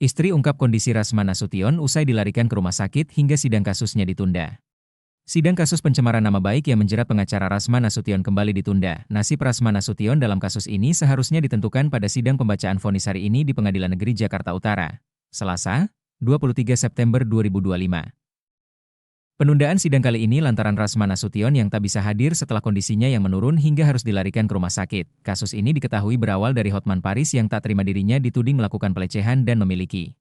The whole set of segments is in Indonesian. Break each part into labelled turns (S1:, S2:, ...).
S1: Istri ungkap kondisi Rasman Nasution usai dilarikan ke rumah sakit hingga sidang kasusnya ditunda. Sidang kasus pencemaran nama baik yang menjerat pengacara Rasman Nasution kembali ditunda. Nasib Rasman Nasution dalam kasus ini seharusnya ditentukan pada sidang pembacaan vonis hari ini di Pengadilan Negeri Jakarta Utara, Selasa, 23 September 2025. Penundaan sidang kali ini lantaran Rasman Nasution yang tak bisa hadir setelah kondisinya yang menurun hingga harus dilarikan ke rumah sakit. Kasus ini diketahui berawal dari Hotman Paris yang tak terima dirinya dituding melakukan pelecehan dan memiliki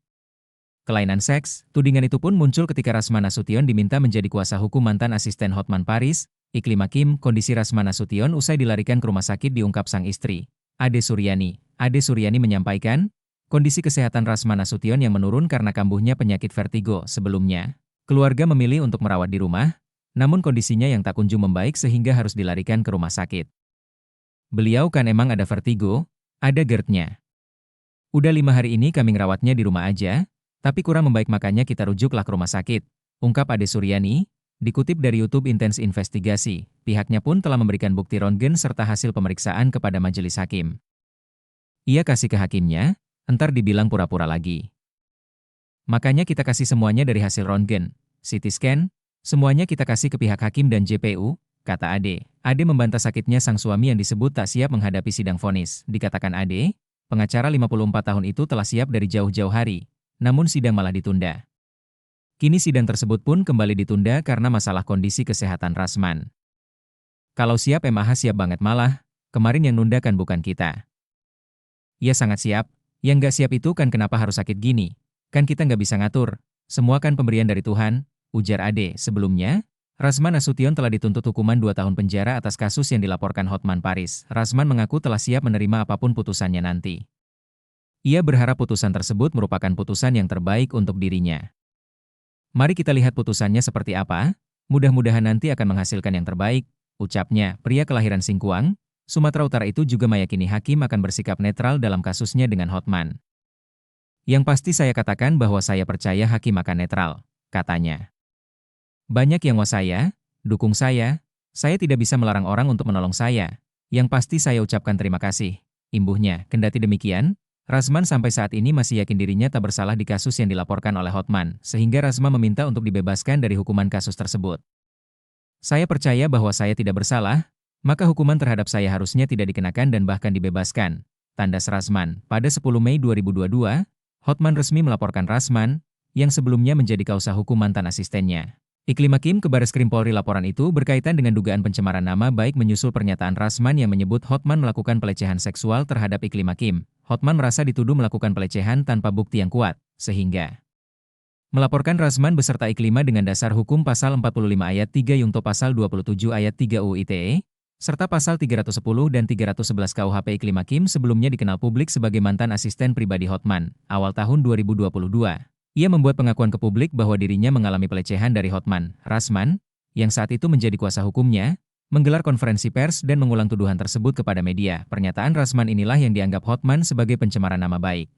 S1: kelainan seks. Tudingan itu pun muncul ketika Rasman Nasution diminta menjadi kuasa hukum mantan asisten Hotman Paris, Iklim Hakim. Kondisi Rasman Nasution usai dilarikan ke rumah sakit diungkap sang istri, Ade Suryani. Ade Suryani menyampaikan, kondisi kesehatan Rasman Nasution yang menurun karena kambuhnya penyakit vertigo sebelumnya. Keluarga memilih untuk merawat di rumah, namun kondisinya yang tak kunjung membaik sehingga harus dilarikan ke rumah sakit. Beliau kan emang ada vertigo, ada GERD-nya. Udah 5 hari ini kami ngerawatnya di rumah aja, tapi kurang membaik makanya kita rujuklah ke rumah sakit, ungkap Ade Suryani, dikutip dari YouTube Intens Investigasi. Pihaknya pun telah memberikan bukti röntgen serta hasil pemeriksaan kepada majelis hakim. Ia kasih ke hakimnya, entar dibilang pura-pura lagi. Makanya kita kasih semuanya dari hasil röntgen, CT scan, semuanya kita kasih ke pihak hakim dan JPU, kata Ade. Ade membantah sakitnya sang suami yang disebut tak siap menghadapi sidang vonis. Dikatakan Ade, pengacara 54 tahun itu telah siap dari jauh-jauh hari, namun sidang malah ditunda. Kini sidang tersebut pun kembali ditunda karena masalah kondisi kesehatan Rasman. Kalau siap MAH siap banget malah, kemarin yang nunda kan bukan kita. Ia sangat siap, yang nggak siap itu kan kenapa harus sakit gini. Kan kita nggak bisa ngatur, semua kan pemberian dari Tuhan, ujar Ade. Sebelumnya, Rasman Nasution telah dituntut hukuman 2 tahun penjara atas kasus yang dilaporkan Hotman Paris. Rasman mengaku telah siap menerima apapun putusannya nanti. Ia berharap putusan tersebut merupakan putusan yang terbaik untuk dirinya. Mari kita lihat putusannya seperti apa, mudah-mudahan nanti akan menghasilkan yang terbaik, ucapnya. Pria kelahiran Singkuang, Sumatera Utara itu juga meyakini hakim akan bersikap netral dalam kasusnya dengan Hotman. Yang pasti saya katakan bahwa saya percaya hakim akan netral, katanya. Banyak yang wah saya, dukung saya tidak bisa melarang orang untuk menolong saya. Yang pasti saya ucapkan terima kasih, imbuhnya. Kendati demikian, Rasman sampai saat ini masih yakin dirinya tak bersalah di kasus yang dilaporkan oleh Hotman, sehingga Rasman meminta untuk dibebaskan dari hukuman kasus tersebut. Saya percaya bahwa saya tidak bersalah, maka hukuman terhadap saya harusnya tidak dikenakan dan bahkan dibebaskan, tandas Rasman. Pada 10 Mei 2022, Hotman resmi melaporkan Rasman, yang sebelumnya menjadi kausa hukum mantan asistennya. Iklim Hakim ke Bareskrim Polri. Laporan itu berkaitan dengan dugaan pencemaran nama baik menyusul pernyataan Rasman yang menyebut Hotman melakukan pelecehan seksual terhadap Iklim Hakim. Hotman merasa dituduh melakukan pelecehan tanpa bukti yang kuat, sehingga melaporkan Rasman beserta Iklima dengan dasar hukum pasal 45 ayat 3 Yungto pasal 27 ayat 3 UU ITE, serta pasal 310 dan 311 KUHP. Iklim Hakim sebelumnya dikenal publik sebagai mantan asisten pribadi Hotman. Awal tahun 2022, ia membuat pengakuan ke publik bahwa dirinya mengalami pelecehan dari Hotman. Rasman, yang saat itu menjadi kuasa hukumnya, menggelar konferensi pers dan mengulang tuduhan tersebut kepada media. Pernyataan Rasman inilah yang dianggap Hotman sebagai pencemaran nama baik.